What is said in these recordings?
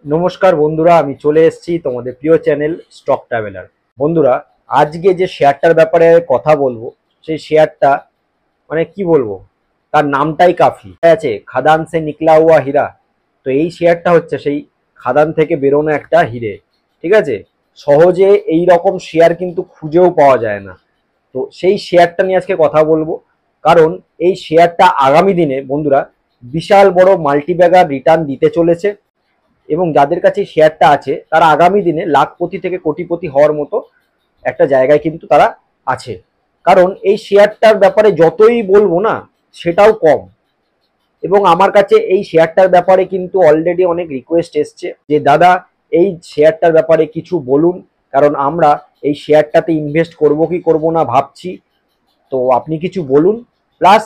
নমস্কার বন্ধুরা, আমি চলে এসেছি তোমাদের প্রিয় চ্যানেল স্টক ট্রাভেলার। বন্ধুরা, আজকে যে শেয়ারটার ব্যাপারে কথা বলবো, সেই শেয়ারটা মানে কি বলবো, তার নামটাই কাফি আছে, খাদান সে নিকলা হুয়া হীরা। তো এই শেয়ারটা হচ্ছে সেই খাদান থেকে বেরোনো একটা হিরে। ঠিক আছে, সহজে এই রকম শেয়ার কিন্তু খুঁজেও পাওয়া যায় না। তো সেই শেয়ারটা নিয়ে আজকে কথা বলবো, কারণ এই শেয়ারটা আগামী দিনে বন্ধুরা বিশাল বড় মাল্টিব্যাগার রিটার্ন দিতে চলেছে। এবং যাদের কাছে শেয়ারটা আছে তারা আগামী দিনে লাখপতি থেকে কোটিপতি হওয়ার মতো একটা জায়গায় কিন্তু তারা আছে। কারণ এই শেয়ারটার ব্যাপারে যতই বলবো না, সেটাও কম। এবং আমার কাছে এই শেয়ারটার ব্যাপারে কিন্তু অলরেডি অনেক রিকোয়েস্ট এসছে যে দাদা এই শেয়ারটার ব্যাপারে কিছু বলুন, কারণ আমরা এই শেয়ারটাতে ইনভেস্ট করব কি করব না ভাবছি। তো আপনি কিছু বলুন। প্লাস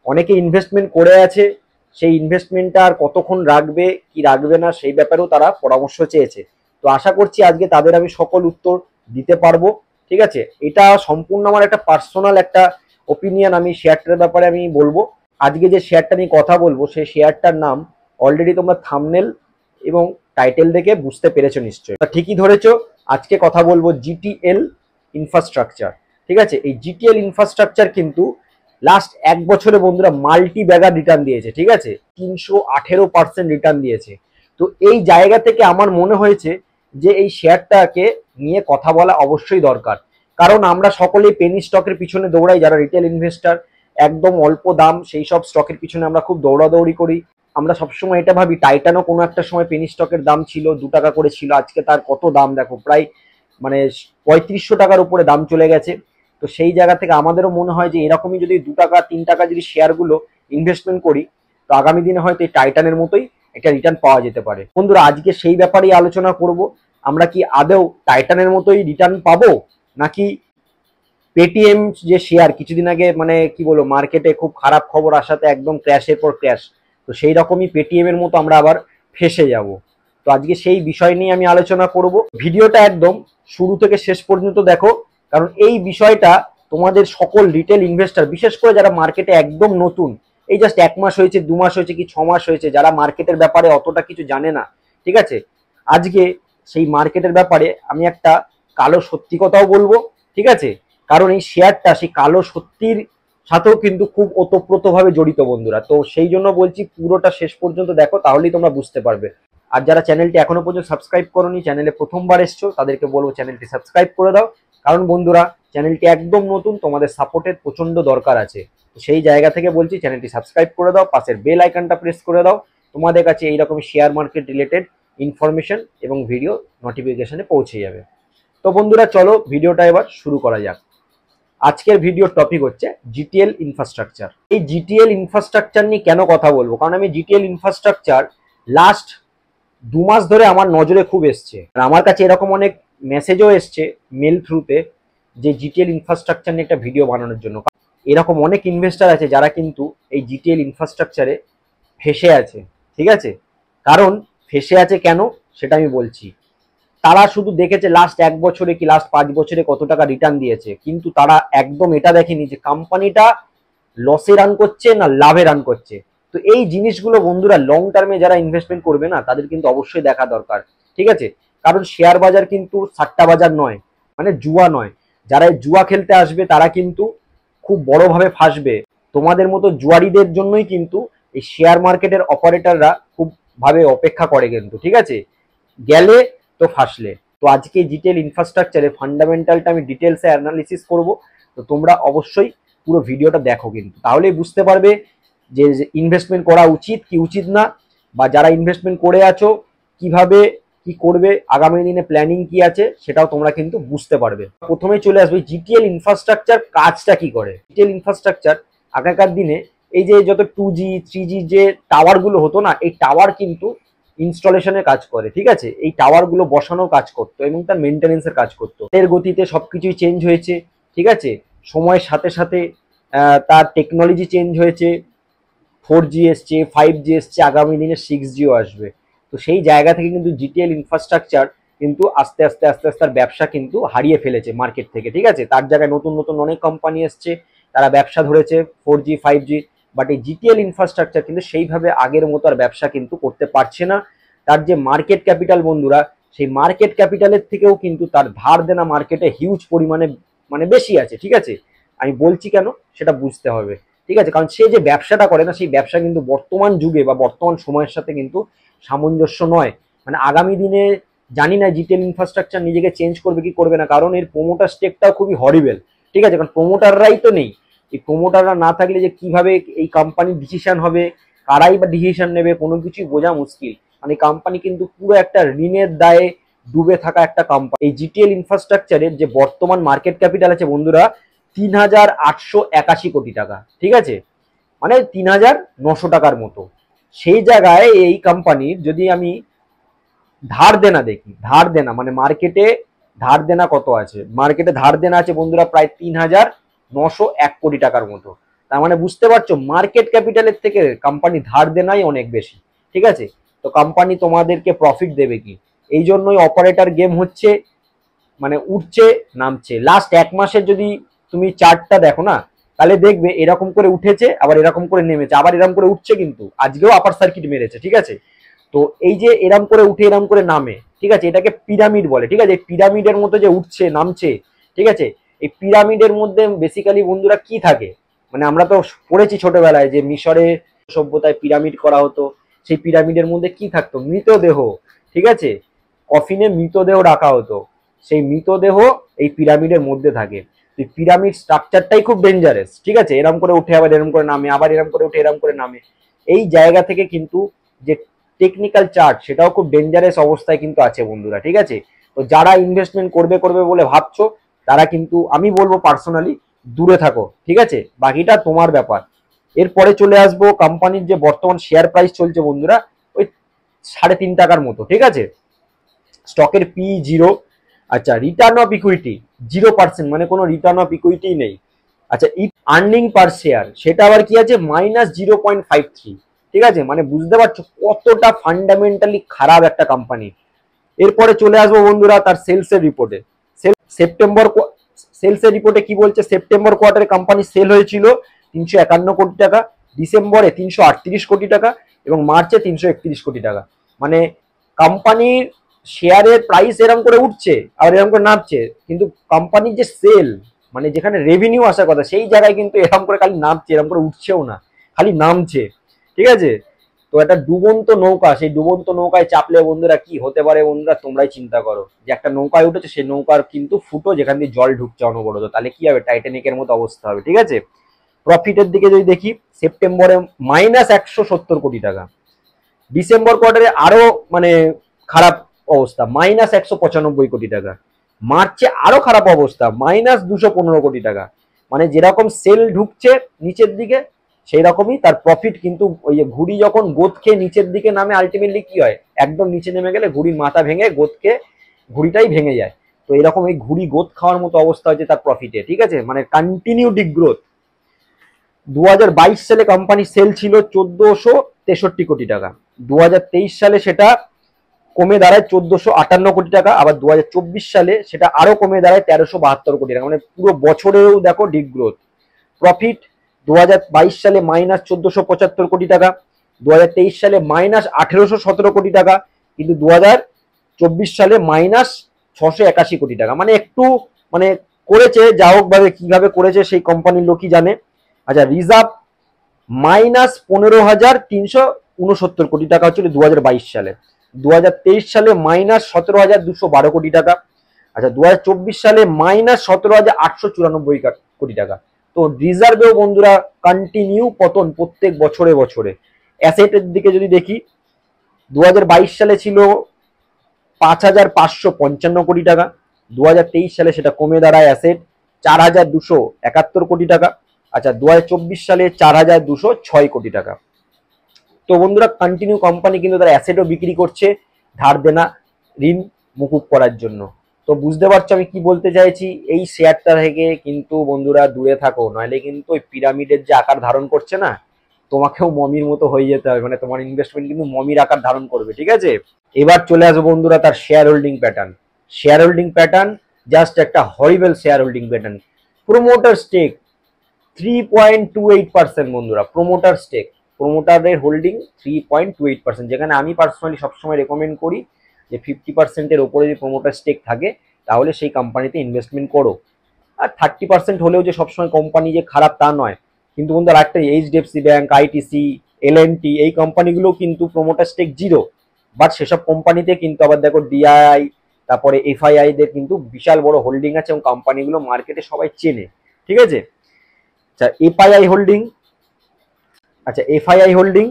অনেকে ইনভেস্টমেন্ট করে আছে, সেই ইনভেস্টমেন্টটা আর কতক্ষণ রাখবে কি রাখবে না সেই ব্যাপারেও তারা পরামর্শ চেয়েছে। তো আশা করছি আজকে তাদের আমি সকল উত্তর দিতে পারবো। ঠিক আছে, এটা সম্পূর্ণ আমার একটা পার্সোনাল একটা ওপিনিয়ন, আমি শেয়ারটার ব্যাপারে আমি বলবো। আজকে যে শেয়ারটা নিয়ে কথা বলবো সেই শেয়ারটার নাম অলরেডি তোমরা থাম্বনেল এবং টাইটেল দেখে বুঝতে পেরেছো নিশ্চয়ই। ঠিকই ধরেছো, আজকে কথা বলবো জিটিএল ইনফ্রাস্ট্রাকচার। ঠিক আছে, এই জিটিএল ইনফ্রাস্ট্রাকচার কিন্তু লাস্ট এক বছরে বন্ধুরা মাল্টি ব্যাগার রিটার্ন দিয়েছে। ঠিক আছে, 318% রিটার্ন দিয়েছে। তো এই জায়গা থেকে আমার মনে হয়েছে যে এই শেয়ারটাকে নিয়ে কথা বলা অবশ্যই দরকার। কারণ আমরা সকলেই পেনি স্টকের পিছনে দৌড়াই, যারা রিটেল ইনভেস্টার, একদম অল্প দাম সেই সব স্টকের পিছনে আমরা খুব দৌড়াদৌড়ি করি। আমরা সবসময় এটা ভাবি টাইটানও কোনো একটা সময় পেনি স্টকের দাম ছিল 2 টাকা করে ছিল, আজকে তার কত দাম দেখো, প্রায় মানে 3500 টাকার উপরে দাম চলে গেছে। তো সেই জায়গা থেকে আমাদেরও মনে হয় যে এরকমই যদি 2 টাকা 3 টাকা যদি শেয়ারগুলো ইনভেস্টমেন্ট করি, তো আগামী দিনে হয়তো এই টাইটানের মতোই একটা রিটার্ন পাওয়া যেতে পারে। বন্ধুরা, আজকে সেই ব্যাপারেই আলোচনা করব, আমরা কি আদৌ টাইটানের মতোই রিটার্ন পাবো, নাকি পেটিএম যে শেয়ার কিছুদিন আগে মানে কি বলবো মার্কেটে খুব খারাপ খবর আসাতে একদম ক্র্যাশের পর ক্র্যাশ, তো সেই রকমই পেটিএম এর মতো আমরা আবার ফেসে যাব। তো আজকে সেই বিষয় নিয়ে আমি আলোচনা করব। ভিডিওটা একদম শুরু থেকে শেষ পর্যন্ত দেখো, কারণ এই বিষয়টা তোমাদের সকল রিটেল ইনভেস্টর, বিশেষ করে যারা মার্কেটে একদম নতুন, এই জাস্ট 1 মাস হয়েছে 2 মাস হয়েছে কি 6 মাস হয়েছে, যারা মার্কেটের ব্যাপারে অতটা কিছু জানে না। ঠিক আছে, আজকে সেই মার্কেটের ব্যাপারে আমি একটা কালো সত্যি কথাও বলবো। ঠিক আছে, কারণ এই শেয়ারটা সেই কালো সত্যির সাথেও কিন্তু খুব ওতপ্রোতভাবে জড়িত বন্ধুরা। তো সেই জন্য বলছি পুরোটা শেষ পর্যন্ত দেখো, তাহলেই তোমরা বুঝতে পারবে। আর যারা চ্যানেলটি এখনো পর্যন্ত সাবস্ক্রাইব করোনি, চ্যানেলে প্রথমবার এসছো, তাদেরকে বলবো চ্যানেলটি সাবস্ক্রাইব করে দাও। কারণ বন্ধুরা চ্যানেলটি একদম নতুন, তোমাদের সাপোর্টের প্রচন্ড দরকার আছে। তো সেই জায়গা থেকে বলছি চ্যানেলটি সাবস্ক্রাইব করে দাও, পাশের বেল আইকনটা প্রেস করে দাও। তোমাদের কাছে এইরকম শেয়ার মার্কেট রিলেটেড ইনফরমেশন এবং ভিডিও নোটিফিকেশনে পৌঁছে যাবে। তো বন্ধুরা চলো ভিডিওটা এবার শুরু করা যাক। আজকের ভিডিওর টপিক হচ্ছে জিটিএল ইনফ্রাস্ট্রাকচার। এই জিটিএল ইনফ্রাস্ট্রাকচার নিয়ে কেন কথা বলবো, কারণ আমি জিটিএল ইনফ্রাস্ট্রাকচার লাস্ট 2 মাস ধরে আমার নজরে খুব এসছে, আর আমার কাছে এরকম অনেক মেসেজও এসছে মেল থ্রুতে যে জিটিএল ইনফ্রাস্ট্রাকচার নিয়ে একটা ভিডিও বানানোর জন্য। এরকম অনেক ইনভেস্টার আছে যারা কিন্তু এই জিটিএল ইনফ্রাস্ট্রাকচারে ফেসে আছে। ঠিক আছে, কারণ ফেসে আছে কেন সেটা আমি বলছি। তারা শুধু দেখেছে লাস্ট 1 বছরে কি লাস্ট 5 বছরে কত টাকা রিটার্ন দিয়েছে, কিন্তু তারা একদম এটা দেখেনি যে কোম্পানিটা লসে রান করছে না লাভে রান করছে। তো এই জিনিসগুলো বন্ধুরা লং টার্মে যারা ইনভেস্টমেন্ট করবে না, তাদের কিন্তু অবশ্যই দেখা দরকার। ঠিক আছে, কারণ শেয়ার বাজার কিন্তু সাট্টা বাজার নয়, মানে জুয়া নয়। যারা জুয়া খেলতে আসবে তারা কিন্তু খুব বড়ভাবে ফাঁসবে। তোমাদের মতো জুয়ারিদের জন্যই কিন্তু এই শেয়ার মার্কেটের অপারেটররা খুব ভাবে অপেক্ষা করে কিন্তু। ঠিক আছে, গেলে তো ফাঁসলে। তো আজকে জিটিএল ইনফ্রাস্ট্রাকচারে ফান্ডামেন্টালটা আমি ডিটেলসে অ্যানালিসিস করব। তো তোমরা অবশ্যই পুরো ভিডিওটা দেখো, কিন্তু তাহলেই বুঝতে পারবে যে ইনভেস্টমেন্ট করা উচিত কি উচিত না, বা যারা ইনভেস্টমেন্ট করে আছো কিভাবে কি করবে, আগামী দিনে প্ল্যানিং কি আছে সেটাও তোমরা কিন্তু বুঝতে পারবে। প্রথমেই চলে আসবে জিটিএল ইনফ্রাস্ট্রাকচার কাজটা কি করে। জিটিএল ইনফ্রাস্ট্রাকচার আগেকার দিনে এই যে যত 2G 3G যে টাওয়ারগুলো হতো না, এই টাওয়ার কিন্তু ইনস্টলেশনের কাজ করে। ঠিক আছে, এই টাওয়ারগুলো বসানোর কাজ করতো এবং তার মেনটেনেন্সের কাজ করতো। এর গতিতে সবকিছুই চেঞ্জ হয়েছে। ঠিক আছে, সময়ের সাথে সাথে তার টেকনোলজি চেঞ্জ হয়েছে। 4G এসছে, 5G এসছে, আগামী দিনে 6Gও আসবে। তো সেই জায়গা থেকে কিন্তু জিটিএল ইনফ্রাস্ট্রাকচার কিন্তু আস্তে আস্তে আস্তে আস্তে তার ব্যবসা কিন্তু হারিয়ে ফেলেছে মার্কেট থেকে। ঠিক আছে, তার জায়গায় নতুন নতুন অনেক কোম্পানি এসছে, তারা ব্যবসা ধরেছে 4G 5G। বাট এই জিটিএল ইনফ্রাস্ট্রাকচার কিন্তু সেইভাবে আগের মতো আর ব্যবসা কিন্তু করতে পারছে না। তার যে মার্কেট ক্যাপিটাল বন্ধুরা, সেই মার্কেট ক্যাপিটালের থেকেও কিন্তু তার ধার দেনা মার্কেটে হিউজ পরিমাণে মানে বেশি আছে। ঠিক আছে, আমি বলছি কেন সেটা বুঝতে হবে। ঠিক আছে, কারণ সে যে ব্যবসাটা করে না, সেই ব্যবসা কিন্তু বর্তমান যুগে বা বর্তমান সময়ের সাথে কিন্তু সামঞ্জস্য নয়। মানে আগামী দিনে জানি না জিটেল ইনফ্রাস্ট্রাকচার নিজেকে চেঞ্জ করবে কি করবে না, কারণ এর প্রোমোটার স্টেকটাও খুবই হরিবেল। ঠিক আছে, কারণ প্রোমোটাররাই তো নেই। এই প্রোমোটাররা না থাকলে যে কিভাবে এই কোম্পানির ডিসিশন হবে, কারাই বা ডিসিশন নেবে, কোনো কিছুই বোঝা মুশকিল। মানে কোম্পানি কিন্তু পুরো একটা ঋণের দায়ে ডুবে থাকা একটা কোম্পানি। এই জিটিএল ইনফ্রাস্ট্রাকচারের যে বর্তমান মার্কেট ক্যাপিটাল আছে বন্ধুরা ৩,৮৮১ কোটি টাকা। ঠিক আছে, মানে ৩,৯০০ টাকার মতো। সেই জায়গায় এই কোম্পানির যদি আমি ধার দেনা দেখি, ধার দেনা মানে মার্কেটে ধার দেনা কত আছে, মার্কেটে ধার দেনা আছে বন্ধুরা প্রায় ৩,৯০১ কোটি টাকার মতো। তার মানে বুঝতে পারছো মার্কেট ক্যাপিটালের থেকে কোম্পানি ধার দেনাই অনেক বেশি। ঠিক আছে, তো কোম্পানি তোমাদেরকে প্রফিট দেবে কি? এই জন্যই অপারেটর গেম হচ্ছে, মানে উঠছে নামছে। লাস্ট 1 মাসের যদি তুমি চার্টটা দেখো না, তাহলে দেখবে এরকম করে উঠেছে, আবার এরকম করে নেমেছে, আবার এরকম করে উঠছে, কিন্তু আজকেও আপার সার্কিট মেরেছে। ঠিক আছে, তো এই যে এরম করে উঠে এরম করে নামে, ঠিক আছে, এটাকে পিরামিড বলে। ঠিক আছে, পিরামিডের মতো যে উঠছে নামছে, ঠিক আছে, এই পিরামিডের মধ্যে বেসিক্যালি বন্ধুরা কি থাকে, মানে আমরা তো পড়েছি ছোটবেলায় যে মিশরে সভ্যতায় পিরামিড করা হতো। সেই পিরামিডের মধ্যে কি থাকতো? মৃতদেহ। ঠিক আছে, কফিনে মৃতদেহ রাখা হতো, সেই মৃতদেহ এই পিরামিডের মধ্যে থাকে। তো পিরামিড স্ট্রাকচারটাই খুব ডেঞ্জারাস। ঠিক আছে, এরম করে উঠে আবার এরম করে নামে, আবার এরম করে উঠে এরম করে নামে। এই জায়গা থেকে কিন্তু যে টেকনিক্যাল চার্ট সেটাও খুব ডেঞ্জারাস অবস্থায় কিন্তু আছে বন্ধুরা। ঠিক আছে, তো যারা ইনভেস্টমেন্ট করবে করবে বলে ভাবছো, তারা কিন্তু আমি বলবো পার্সোনালি দূরে থাকো। ঠিক আছে, বাকিটা তোমার ব্যাপার। এরপরে চলে আসবো কোম্পানির যে বর্তমান শেয়ার প্রাইস চলছে বন্ধুরা ওই 3.5 টাকার মতো। ঠিক আছে, স্টকের পি 0। আচ্ছা, রিটার্ন অফ ইকুইটি 0%, মানে কোনো রিটার্ন অফ ইকুইটি নেই। আচ্ছা, আর্নিং পার শেয়ার সেটা আবার কি আছে? -0.53। ঠিক আছে, মানে বুঝতে পারছো কতটা ফান্ডামেন্টালি খারাপ একটা কোম্পানি। এরপরে চলে আসবো বন্ধুরা তার সেলসের রিপোর্টে। সেপ্টেম্বর সেলসের রিপোর্টে কি বলছে? সেপ্টেম্বর কোয়ার্টারে কোম্পানি সেল হয়েছিল 351 কোটি টাকা, ডিসেম্বরে 338 কোটি টাকা এবং মার্চে 331 কোটি টাকা। মানে কোম্পানির শেয়ারের প্রাইস এরকম করে উঠছে আর এরকম করে নামছে, কিন্তু কোম্পানির যে সেল মানে যেখানে রেভিনিউ আসার কথা সেই জায়গায় কিন্তু এরকম করে খালি নামছে, এরকম করে উঠছেও না, খালি নামছে। ঠিক আছে, তো একটা ডুবন্ত নৌকা, সেই ডুবন্ত নৌকায় চাপলে বন্ধুরা কি হতে পারে বন্ধুরা তোমরাই চিন্তা করো। যে একটা নৌকায় উঠেছে, সেই নৌকার কিন্তু ফুটো যেখান দিয়ে জল ঢুকছে অনবরত, তাহলে কি হবে? টাইটানিকের মতো অবস্থা হবে। ঠিক আছে, প্রফিটের দিকে যদি দেখি সেপ্টেম্বরে -170 কোটি টাকা, ডিসেম্বর কোয়ার্টারে আরো মানে খারাপ অবস্থা -195 কোটি টাকা, মার্চে আরো খারাপ অবস্থা -215 কোটি টাকা। মানে যেরকম সেল ঢুকছে নিচের দিকে সেই রকমই তার প্রফিট কিন্তু ওই যে ঘুড়ি যখন গোদ খেয়ে নিচের দিকে নামে আলটিমেটলি কি হয়? একদম নিচে নেমে গেলে ঘুড়ির মাথা ভেঙে গোদ খেয়ে ঘুড়িটাই ভেঙে যায়। তো এরকম এই ঘুড়ি গোদ খাওয়ার মতো অবস্থা হচ্ছে তার প্রফিটে। ঠিক আছে, মানে কন্টিনিউ ডিগ্রোথ। 2022 সালে কোম্পানি সেল ছিল 1463 কোটি টাকা, 2023 সালে সেটা কমে দাঁড়ায় 1458 কোটি টাকা, আবার 2024 সালে সেটা আরো কমে দাঁড়ায় 1372 কোটি টাকা। মানে পুরো বছরেও দেখো ডিগ্রোথ। প্রফিট 2022 সালে -1475 কোটি টাকা, 2023 সালে -1817 কোটি টাকা, কিন্তু 2024 সালে -681 কোটি টাকা। মানে একটু মানে করেছে, যা হোক ভাবে কিভাবে করেছে সেই কোম্পানির লোকই জানে। আচ্ছা, রিজার্ভ -15,369 কোটি টাকা হচ্ছিল 2022 সালে, 2023 সালে -17,212 কোটি টাকা। আচ্ছা, 2024 সালে -17,894 কোটি টাকা। তো রিজার্ভেও বন্ধুরা কন্টিনিউ পতন প্রত্যেক বছরে বছরে। অ্যাসেটের দিকে যদি দেখি 2022 সালে ছিল 5,555 কোটি টাকা, 2023 সালে সেটা কমে দাঁড়ায় অ্যাসেট 4,271 কোটি টাকা। আচ্ছা, 2024 সালে 4,206 কোটি টাকা। তো বন্ধুরা কন্টিনিউ কোম্পানি কিন্তু তার অ্যাসেটও বিক্রি করছে ধার দেনা ঋণ মুকুব করার জন্য। তো বুঝতে পারছো আমি কি বলতে চাইছি? এই শেয়ারটা থেকে কিন্তু বন্ধুরা দূরে থাকো, নইলে কিন্তু ওই পিরামিডের যে আকার ধারণ করছে না, তোমাকেও মমির মতো হয়ে যেতে হবে। মানে তোমার ইনভেস্টমেন্ট কিন্তু মমির আকার ধারণ করবে। ঠিক আছে, এবার চলে আসবো বন্ধুরা তার share holding pattern. Share holding pattern just একটা horrible share holding pattern. Promoter stake 3.28% বন্ধুরা, প্রোমোটার স্টেক। প্রোমোটারের হোল্ডিং 3.28%, যেখানে আমি পার্সোনালি সবসময় রেকমেন্ড করি যে 50%-এর ওপরে যদি প্রোমোটার স্টেক থাকে তাহলে সেই কোম্পানিতে ইনভেস্টমেন্ট করো। আর 30% হলেও যে সবসময় কোম্পানি যে খারাপ তা নয়, কিন্তু বন্ধুরা একটা এইচডিএফসি ব্যাংক, আইটিসি, এলএনটি এই কোম্পানিগুলো কিন্তু প্রোমোটার স্টেক 0, বাট সেসব কোম্পানিতে কিন্তু আবার দেখো ডিআইআই তারপরে এফআইআই দের কিন্তু বিশাল বড় হোল্ডিং আছে এবং কোম্পানিগুলো মার্কেটে সবাই চেনে। ঠিক আছে, আচ্ছা এফআইআই হোল্ডিং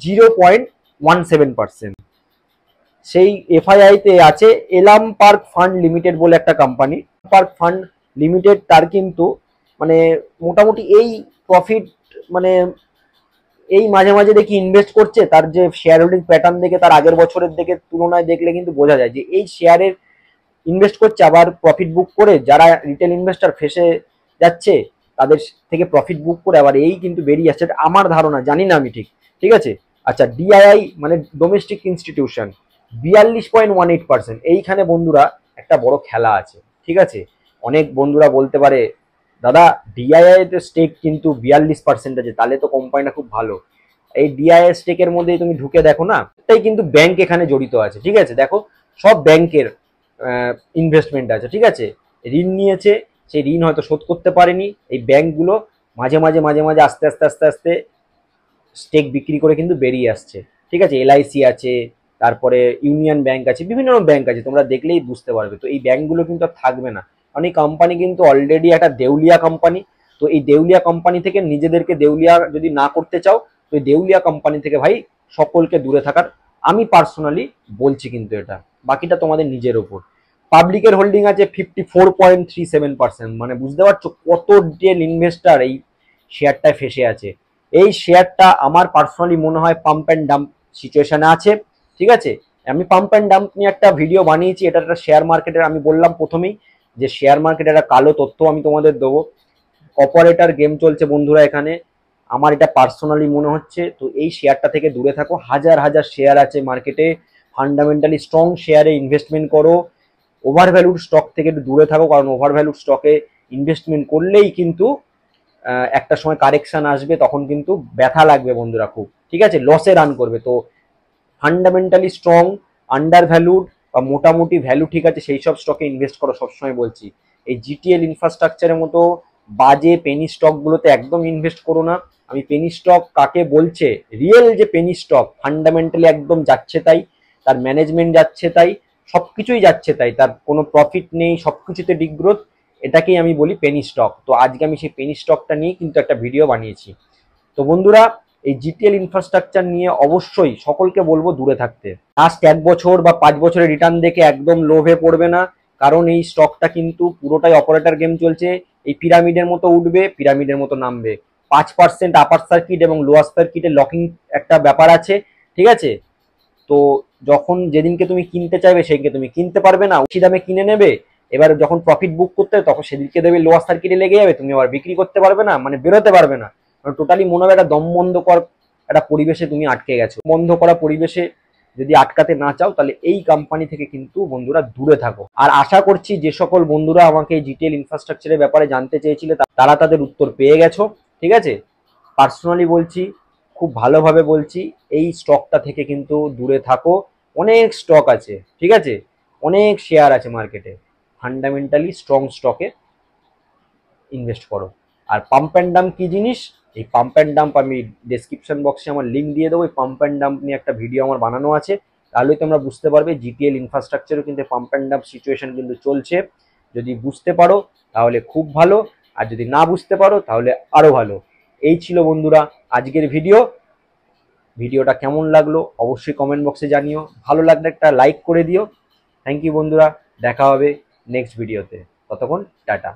0.17%। সেই এফআইআই তে আছে এলাম পার্ক ফান্ড লিমিটেড বলে একটা কোম্পানি। পার্ক ফান্ড লিমিটেড তার কিন্তু মানে মোটামুটি এই প্রফিট মানে এই মাঝে মাঝে দেখি ইনভেস্ট করছে, তার যে শেয়ার হোল্ডিং প্যাটার্ন দেখে তার আগের বছরের দিকে তুলনায় দেখলে কিন্তু বোঝা যায় যে এই শেয়ারের ইনভেস্ট করছে আবার প্রফিট বুক করে, যারা রিটেল ইনভেস্টার ফেসে যাচ্ছে তাদের থেকে প্রফিট বুক করে আবার এই কিন্তু বেরিয়ে আসছে, আমার ধারণা, জানি না আমি ঠিক। ঠিক আছে, আচ্ছা ডিআইআই মানে ডোমেস্টিক ইনস্টিটিউশন 42.18%। এইখানে বন্ধুরা একটা বড় খেলা আছে। ঠিক আছে, অনেক বন্ধুরা বলতে পারে দাদা ডিআইআই তে স্টেক কিন্তু 42% আছে, তাহলে তো কোম্পানিটা খুব ভালো। এই ডিআইআই স্টেকের মধ্যে তুমি ঢুকে দেখো না, তাই কিন্তু ব্যাংক এখানে জড়িত আছে। ঠিক আছে, দেখো সব ব্যাংকের ইনভেস্টমেন্ট আছে। ঠিক আছে, ঋণ নিয়েছে, সেই ঋণ হয়তো শোধ করতে পারেনি, এই ব্যাংকগুলো মাঝে মাঝে আস্তে আস্তে আস্তে আস্তে স্টেক বিক্রি করে কিন্তু বেরিয়ে আসছে। ঠিক আছে, এলআইসি আছে, তারপরে ইউনিয়ন ব্যাংক আছে, বিভিন্ন রকম ব্যাংক আছে, তোমরা দেখলেই বুঝতে পারবে। তো এই ব্যাংকগুলো কিন্তু আর থাকবে না, কারণ এই কোম্পানি কিন্তু অলরেডি একটা দেউলিয়া কোম্পানি। তো এই দেউলিয়া কোম্পানি থেকে নিজেদেরকে দেউলিয়া যদি না করতে চাও, তো এই দেউলিয়া কোম্পানি থেকে ভাই সকলকে দূরে থাকার আমি পার্সোনালি বলছি, কিন্তু এটা বাকিটা তোমাদের নিজের ওপর। পাবলিকের হোল্ডিং আছে 54.37%, মানে বুঝতে পারছো কত ডিটেল ইনভেস্টার এই শেয়ারটায় ফেসে আছে। এই শেয়ারটা আমার পার্সোনালি মনে হয় পাম্প অ্যান্ড ডাম্প সিচুয়েশনে আছে। ঠিক আছে, আমি পাম্প অ্যান্ড ডাম্প নিয়ে একটা ভিডিও বানিয়েছি, এটা একটা শেয়ার মার্কেটের, আমি বললাম প্রথমেই যে শেয়ার মার্কেটের একটা কালো তথ্য আমি তোমাদের দেবো। অপারেটর গেম চলছে বন্ধুরা এখানে, আমার এটা পার্সোনালি মনে হচ্ছে। তো এই শেয়ারটা থেকে দূরে থাকো, হাজার হাজার শেয়ার আছে মার্কেটে, ফান্ডামেন্টালি স্ট্রং শেয়ারে ইনভেস্টমেন্ট করো। ওভার ভ্যালুড স্টক থেকে একটু দূরে থাকো, কারণ ওভার ভ্যালুড স্টকে ইনভেস্টমেন্ট করলেই কিন্তু একটা সময় কারেকশন আসবে, তখন কিন্তু ব্যথা লাগবে বন্ধুরা খুব। ঠিক আছে, লসে রান করবে। তো ফান্ডামেন্টালি স্ট্রং, আন্ডার ভ্যালুড বা মোটামুটি ভ্যালু ঠিক আছে সেই সব স্টকে ইনভেস্ট করো সবসময় বলছি। এই জিটিএল ইনফ্রাস্ট্রাকচারের মতো বাজে পেনি স্টকগুলোতে একদম ইনভেস্ট করো না। আমি পেনি স্টক কাকে বলছে, রিয়েল যে পেনি স্টক ফান্ডামেন্টালি একদম যাচ্ছে তাই, তার ম্যানেজমেন্ট যাচ্ছে তাই, সবকিছুই যাচ্ছে তাই, তার কোনো প্রফিট নেই, সবকিছুতে ডিগ্রোথ, এটাকেই আমি বলি পেনি স্টক। তো আজকে আমি সেই পেনি স্টকটা নিয়ে কিন্তু একটা ভিডিও বানিয়েছি। তো বন্ধুরা এই জিটিএল ইনফ্রাস্ট্রাকচার নিয়ে অবশ্যই সকলকে বলবো দূরে থাকতে। লাস্ট 1 বছর বা 5 বছরের রিটার্ন দেখে একদম লোভে পড়বে না, কারণ এই স্টকটা কিন্তু পুরোটাই অপারেটর গেম চলছে। এই পিরামিডের মতো উঠবে, পিরামিডের মতো নামবে। 5% আপার সার্কিট এবং লোয়ার সার্কিটে লকিং একটা ব্যাপার আছে। ঠিক আছে, তো যখন যেদিনকে তুমি কিনতে চাইবে সেদিনকে তুমি কিনতে পারবে না, বেশি দামে কিনে নেবে, এবার যখন প্রফিট বুক করতে হবে তখন সেদিনকে দেবে লোয়ার সার্কিটে লেগে যাবে, তুমি আবার বিক্রি করতে পারবে না, মানে বেরোতে পারবে না। টোটালি মনে হবে একটা দম বন্ধ কর একটা পরিবেশে তুমি আটকে গেছো। বন্ধ করা পরিবেশে যদি আটকাতে না চাও তাহলে এই কোম্পানি থেকে কিন্তু বন্ধুরা দূরে থাকো। আর আশা করছি যে সকল বন্ধুরা আমাকে জিটিএল ইনফ্রাস্ট্রাকচারের ব্যাপারে জানতে চেয়েছিলে তারা তাদের উত্তর পেয়ে গেছো। ঠিক আছে, পার্সোনালি বলছি, খুব ভালোভাবে বলছি, এই স্টকটা থেকে কিন্তু দূরে থাকো। অনেক স্টক আছে, ঠিক আছে, অনেক শেয়ার আছে মার্কেটে, ফান্ডামেন্টালি স্ট্রং স্টকে ইনভেস্ট করো। আর পাম্প অ্যান্ড ডাম্প কি জিনিস, এই পাম্প অ্যান্ড ডাম্প আমি ডেসক্রিপশন বক্সে আমার লিঙ্ক দিয়ে দেবো। এই পাম্প অ্যান্ড ডাম্প নিয়ে একটা ভিডিও আমার বানানো আছে, তাহলে তোমরা বুঝতে পারবে জিটিএল ইনফ্রাস্ট্রাকচারও কিন্তু পাম্প অ্যান্ড ডাম্প সিচুয়েশন কিন্তু চলছে। যদি বুঝতে পারো তাহলে খুব ভালো, আর যদি না বুঝতে পারো তাহলে আরো ভালো। এই ছিল বন্ধুরা আজকের ভিডিওটা কেমন লাগলো অবশ্যই কমেন্ট বক্সে জানিও, ভালো লাগলে একটা লাইক করে দিও। থ্যাংক ইউ বন্ধুরা, দেখা হবে নেক্সট ভিডিওতে, ততক্ষণ টাটা।